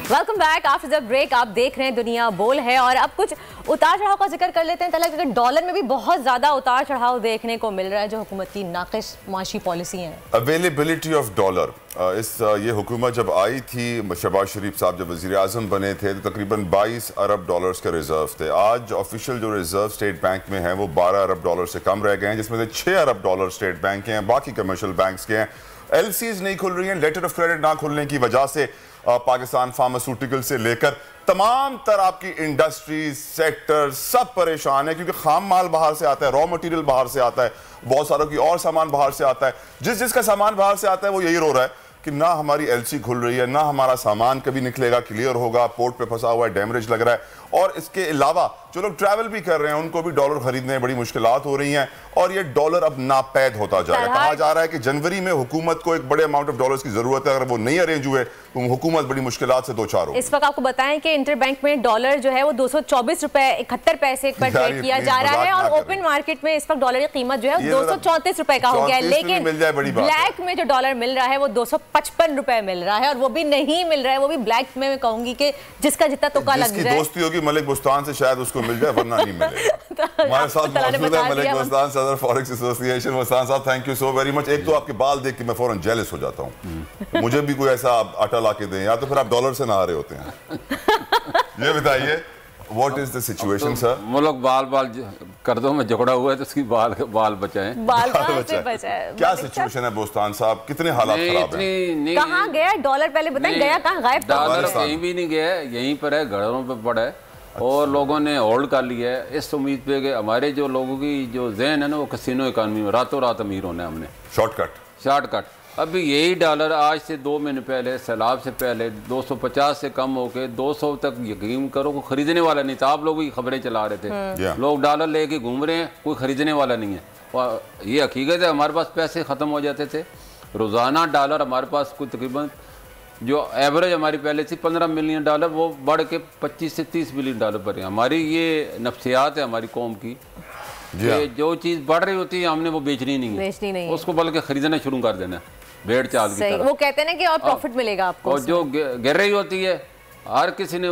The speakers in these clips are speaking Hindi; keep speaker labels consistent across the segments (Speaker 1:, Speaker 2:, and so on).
Speaker 1: Welcome back after the break. आप देख रहे हैं दुनिया बोल है और अब कुछ उतार चढ़ाव का जिक्र कर लेते हैं। तलक डॉलर में भी बहुत ज्यादा उतार चढ़ाव देखने को मिल रहा है जो हुकूमत की नाकिस माशी पॉलिसी है।
Speaker 2: अवेलेबिलिटी ऑफ डॉलर, ये हुकूमत जब आई थी, शहबाज शरीफ साहब जब वज़ीर आज़म बने थे तो तकरीबन 22 अरब डॉलर्स के रिजर्व थे। आज ऑफिशियल जो रिजर्व स्टेट बैंक में हैं वो 12 अरब डॉलर से कम रह गए हैं, जिसमें से 6 अरब डॉलर स्टेट बैंक के हैं, बाकी कमर्शियल बैंक्स के हैं। एलसीज नहीं खुल रही हैं, लेटर ऑफ क्रेडिट ना खुलने की वजह से पाकिस्तान फार्मास्यूटिकल से लेकर तमाम तरह आपकी इंडस्ट्री सेक्टर सब परेशान है, क्योंकि खाम माल बाहर से आता है, रॉ मटेरियल बाहर से आता है, बहुत सारों की और सामान बाहर से आता है। जिसका सामान बाहर से आता है वो यही रो रहा है कि ना हमारी एलसी खुल रही है, ना हमारा सामान कभी निकलेगा, क्लियर होगा, पोर्ट पे फंसा हुआ है, डैमेज लग रहा है। और इसके अलावा जो लोग ट्रैवल भी कर रहे हैं उनको भी डॉलर खरीदने में बड़ी मुश्किलात हो रही हैं और ये डॉलर अब नापैद होता जा रहा है। कहा जा रहा है कि जनवरी में हुकूमत को एक बड़े अमाउंट ऑफ डॉलर्स की जरूरत है, अगर वो नहीं अरेंज हुए तो हुकूमत बड़ी मुश्किलात से दो चार हो।
Speaker 1: इस वक्त आपको बताएं कि इंटर बैंक में डॉलर जो है वो 224 रुपए 71 पैसे पर ट्रेड किया जा रहा है और ओपन मार्केट में इस वक्त डॉलर की कीमत जो है 234 रुपए का हो गया है। लेकिन ब्लैक में जो डॉलर मिल रहा है वो 255 रुपए मिल रहा है और वो भी नहीं मिल रहा है, वो भी ब्लैक में मैं कहूंगी कि जिसका जितना तुक्का लग रहा है।
Speaker 2: दोस्ती होगी मलिक बुस्तान से शायद उसको मिल जाए, वरना नहीं मिलेगा। हमारे साथ मौजूद है मलिक बुस्तान, सदर फॉरेक्स एसोसिएशन। बुस्तान साहब thank you so very much. एक तो आपके बाल देख के मैं फौरन जेलस हो जाता हूँ, मुझे भी कोई ऐसा आटा ला के दें, या तो फिर आप डॉलर से नहा रहे होते हैं। ये बताइए What is the situation, sir?
Speaker 3: मुल्क बाल कर दो में झगड़ा हुआ है तो उसकी बाल बचाएं।
Speaker 1: बाल से बचाएं।
Speaker 2: क्या सिचुएशन है बोस्तान साहब, कितने हालात खराब हैं?
Speaker 1: कहाँ गया डॉलर, पहले बताएं गया कहाँ, गायब?
Speaker 3: डॉलर कहीं भी नहीं गया, यहीं पर है, घरों पे पड़ा है। और लोगों ने होल्ड कर लिया है इस उम्मीद पे कि हमारे जो लोगों की जो ज़हन है ना वो कैसीनो इकॉनमी में रातों रात अमीर होना है हमने। शॉर्टकट। अभी यही डॉलर आज से 2 महीने पहले, सैलाब से पहले 250 से कम होके 200 तक, यकीन करो कोई खरीदने वाला नहीं था। आप लोग भी खबरें चला रहे थे, लोग डॉलर लेके घूम रहे हैं, कोई खरीदने वाला नहीं है। और ये हकीकत है, हमारे पास पैसे ख़त्म हो जाते थे। रोज़ाना डॉलर हमारे पास कोई तकरीबन जो एवरेज हमारी पहले थी 15 मिलियन डॉलर, वो बढ़ के 25 से 30 मिलियन डॉलर पर है। हमारी ये नफ्सियात है हमारी कौम की, जो चीज़ बढ़ रही होती है हमने वो बेचनी नहीं है, उसको बल्कि खरीदना शुरू कर देना है भेड़ चाल की तरह।
Speaker 1: वो कहते हैं ना कि और प्रॉफिट मिलेगा आपको।
Speaker 3: और जो गिर रही होती है हर किसी ने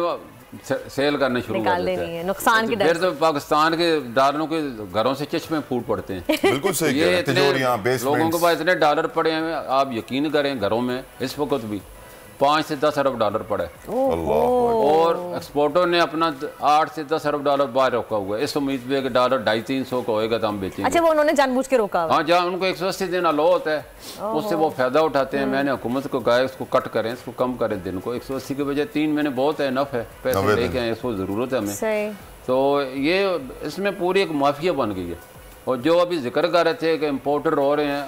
Speaker 3: सेल करने शुरू कर देते हैं,
Speaker 1: नुकसान की
Speaker 3: फिर तो पाकिस्तान के डॉलरों के घरों से चश्मे फूट पड़ते हैं।
Speaker 2: बिल्कुल सही।
Speaker 3: ये इतने लोगों के पास इतने डॉलर पड़े हैं, आप यकीन करें घरों में इस वक्त भी 5 से 10 अरब डॉलर पड़ा है और एक्सपोर्टर ने अपना 8 से 10 अरब डॉलर बाहर रोका हुआ है इस उम्मीद पे कि डॉलर 250-300 का होएगा तो हम बेचेंगे।
Speaker 1: अच्छा, वो उन्होंने जानबूझ के रोका?
Speaker 3: हाँ, जहाँ उनको 180 दिन लॉ होता है उससे वो फायदा उठाते हैं। मैंने हुकूमत को कहा इसको कट करें, इसको कम करें दिन को। 180 के बजाय 3 महीने बहुत है, इनफ है, पैसे लेके आए, इसको ज़रूरत है हमें। तो ये इसमें पूरी एक माफिया बन गई है। और जो अभी जिक्र कर रहे थे कि इम्पोर्टर रो रहे हैं,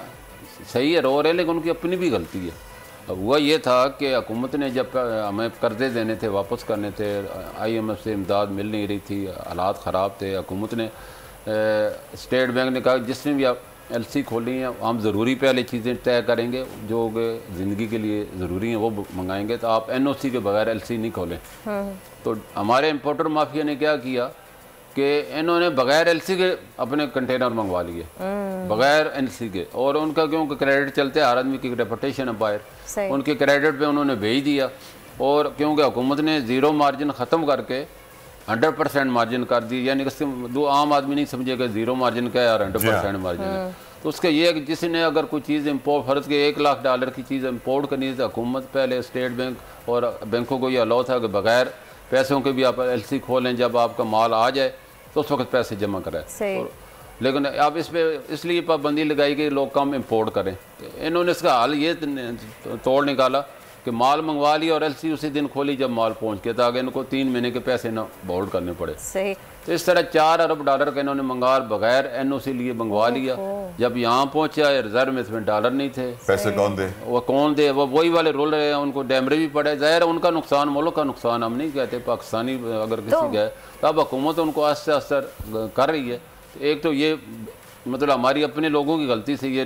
Speaker 3: सही है रो रहे हैं, लेकिन उनकी अपनी भी गलती है। अब हुआ ये था कि हुकूमत ने जब हमें कर्जे देने थे, वापस करने थे, IMF से इमदाद मिल नहीं रही थी, हालात ख़राब थे, हुकूमत ने स्टेट बैंक ने कहा जिसने भी आप LC खोली हैं हम ज़रूरी पहले चीज़ें तय करेंगे जो ज़िंदगी के लिए ज़रूरी हैं वो मंगाएंगे, तो आप NOC के बगैर LC नहीं खोलें। तो हमारे इम्पोर्टर माफिया ने क्या किया कि इन्होंने बगैर LC के अपने कंटेनर मंगवा लिए, बगैर LC के। और उनका क्योंकि क्रेडिट चलते हर आदमी की रेपुटेशन है बाहर, उनके क्रेडिट पे उन्होंने भेज दिया। और क्योंकि हुकूमत ने ज़ीरो मार्जिन ख़त्म करके 100% मार्जिन कर दी, यानी कि दो आम आदमी नहीं समझेगा ज़ीरो मार्जिन क्या है और 100% मार्जिन है। तो उसका ये है कि जिसने अगर कोई चीज़ इम्पोर्ट फ़र्ज के 1 लाख डॉलर की चीज़ इम्पोर्ट करनी थी, हुकूमत पहले स्टेट बैंक और बैंकों को यह अलाउ था कि बगैर पैसों के भी आप LC खोलें, जब आपका माल आ जाए तो उस वक्त पैसे जमा कराए। लेकिन अब इस पर इसलिए पाबंदी लगाई कि लोग कम इंपोर्ट करें। इन्होंने इसका हल ये तोड़ निकाला कि माल मंगवा लिया और LC उसी दिन खोली जब माल पहुंच के, ताकि इनको 3 महीने के पैसे ना होल्ड करने पड़े।
Speaker 1: सही।
Speaker 3: तो इस तरह 4 अरब डॉलर का इन्होंने मंगवा बगैर NOC लिए मंगवा लिया। जब यहाँ पहुंचा रिजर्व में इसमें डॉलर नहीं थे,
Speaker 2: पैसे कौन दे?
Speaker 3: वो कौन दे? वो वही वाले रोल रहे हैं, उनको डैमरेज भी पड़े। ज़ाहिर है उनका नुकसान, मुल्क का नुकसान, हम नहीं कहते। पाकिस्तानी अगर किसी गए तो अब हुकूमत उनको आस्ते आस्ते कर रही है। एक तो ये मतलब हमारी अपने लोगों की गलती से ये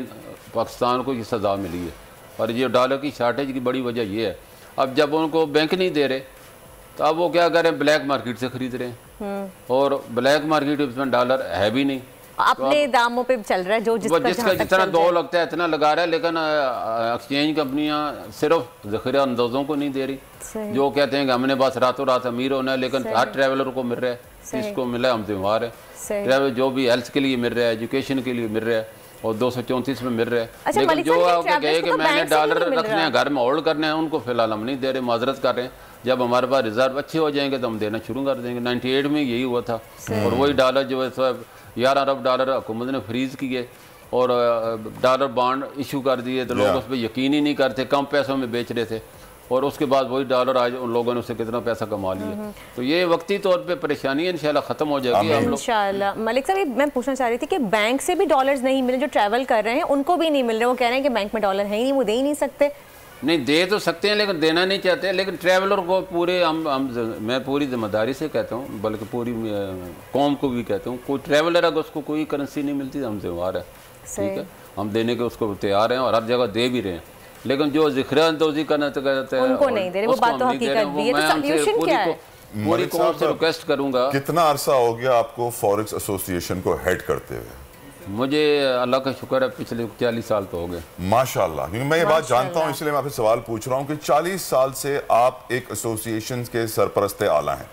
Speaker 3: पाकिस्तान को ये सज़ा मिली है। और ये डॉलर की शार्टेज की बड़ी वजह ये है, अब जब उनको बैंक नहीं दे रहे तो अब वो क्या करें, ब्लैक मार्केट से खरीद रहे हैं। और ब्लैक मार्केट में डॉलर है भी नहीं,
Speaker 1: अपने दामों पे चल रहा है, जो
Speaker 3: जिसका जितना दो लगता है इतना लगा रहा है, लेकिन एक्सचेंज कंपनियां सिर्फ ज़ख़ीरा अंदाजों को नहीं दे रही, जो कहते हैं कि हमने बस रातों रात अमीर होना है, लेकिन हर ट्रैवलर को मिल रहा है, किसको मिला है हम जिम्मेवार है। ट्रैवल जो भी हेल्थ के लिए मिल रहा है, एजुकेशन के लिए मिल रहा है, और 234 में मिल रहा है।
Speaker 1: अच्छा,
Speaker 3: लेकिन जो आपको कहे कि मैंने डॉलर रखने हैं घर में होल्ड करने हैं, उनको फिलहाल हम नहीं दे रहे, माजरत कर रहे हैं। जब हमारे पास रिजर्व अच्छे हो जाएंगे तो हम देना शुरू कर देंगे। 98 में यही हुआ था, और वही डॉलर जो है 11 अरब डॉलर हुकूमत ने फ्रीज किए और डॉलर बॉन्ड इशू कर दिए, तो लोग उस पर यकीन ही नहीं करते, कम पैसों में बेच रहे थे, और उसके बाद वही डॉलर आज उन लोगों ने उससे कितना पैसा कमा लिया। तो ये वक्ती तौर पे परेशानी है, इंशाल्लाह ख़त्म हो जाएगी हम लोग
Speaker 1: इंशाल्लाह। मलिक साहब, मैं पूछना चाह रही थी कि बैंक से भी डॉलर्स नहीं मिले, जो ट्रैवल कर रहे हैं उनको भी नहीं मिल रहे, वो कह रहे हैं कि बैंक में डॉलर है ही नहीं, वो दे ही नहीं सकते।
Speaker 3: नहीं, दे तो सकते हैं लेकिन देना नहीं चाहते। लेकिन ट्रैवलर को पूरे मैं पूरी जिम्मेदारी से कहता हूँ, बल्कि पूरी कौम को भी कहता हूँ, कोई ट्रैवलर अगर उसको कोई करेंसी नहीं मिलती हम जिम्मेवार है, ठीक है, हम देने के उसको तैयार हैं और हर जगह दे भी रहे हैं। लेकिन जो ज़िक्र अंदोज़ी करना तो कहते हैं
Speaker 1: उनको नहीं दे रहे, वो बात तो हकीकत भी है। तो सॉल्यूशन क्या है?
Speaker 3: पूरी कौम से रिक्वेस्ट करूँगा।
Speaker 2: कितना अरसा हो गया आपको फॉरेक्स एसोसिएशन को हेड करते हुए?
Speaker 3: मुझे अल्लाह का शुक्र है पिछले 40 साल तो हो गए
Speaker 2: माशाल्लाह। क्योंकि मैं ये बात जानता हूँ, इसलिए मैं आपसे सवाल पूछ रहा हूँ कि 40 साल से आप एक एसोसिएशन के सरपरस्ते आला हैं।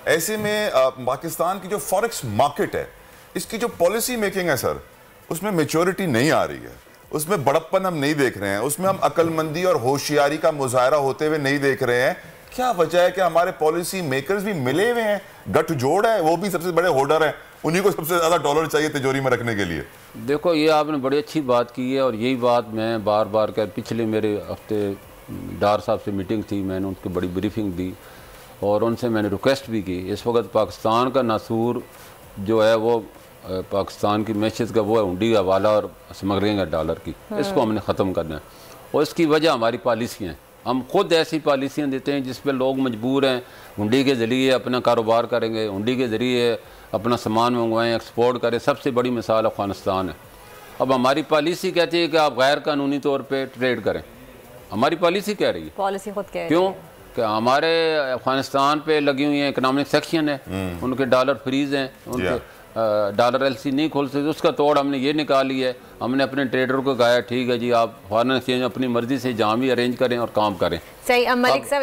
Speaker 2: ऐसे में पाकिस्तान की जो फॉरेक्स मार्केट है, इसकी जो पॉलिसी मेकिंग है सर, उसमें मेच्योरिटी नहीं आ रही है, उसमें बड़प्पन हम नहीं देख रहे हैं, उसमें हम अक्लमंदी और होशियारी का मुजाहरा होते हुए नहीं देख रहे हैं। क्या वजह है कि हमारे पॉलिसी मेकर्स भी मिले हुए हैं, गठजोड़ है, वो भी सबसे बड़े होल्डर हैं, उन्हीं को सबसे ज़्यादा डॉलर चाहिए तिजोरी में रखने के लिए?
Speaker 3: देखो, ये आपने बड़ी अच्छी बात की है, और यही बात मैं बार बार कर, पिछले मेरे हफ्ते डार साहब से मीटिंग थी, मैंने उनको बड़ी ब्रीफिंग दी और उनसे मैंने रिक्वेस्ट भी की। इस वक्त पाकिस्तान का नासूर जो है वो पाकिस्तान की मैशत का वो है हुंडी का वाला और स्मगलिंग है डॉलर की, इसको हमने ख़त्म करना है। और इसकी वजह हमारी पॉलिसियाँ हैं, हम खुद ऐसी पॉलिसियाँ देते हैं जिस पे लोग मजबूर हैं, हुंडी के ज़रिए अपना कारोबार करेंगे, हुंडी के ज़रिए अपना सामान मंगवाएं, एक्सपोर्ट करें। सबसे बड़ी मिसाल अफ़गानिस्तान है। अब हमारी पॉलिसी कहती है कि आप गैर कानूनी तौर पे ट्रेड करें, हमारी पॉलिसी कह रही है,
Speaker 1: पॉलिसी खुद कह रही है।
Speaker 3: क्यों कि हमारे अफ़गानिस्तान पे लगी हुई है इकनॉमिक सेक्शन है, उनके डॉलर फ्रीज हैं, उनके डॉलर एलसी नहीं खोल सकते, उसका तोड़ हमने ये निकाली है। हमने अपने ट्रेडर को कहा ठीक है जी, आप फॉरेन एक्सचेंज अपनी मर्जी से जहाँ भी अरेंज करें और काम करें।
Speaker 1: सही। मलिक साहब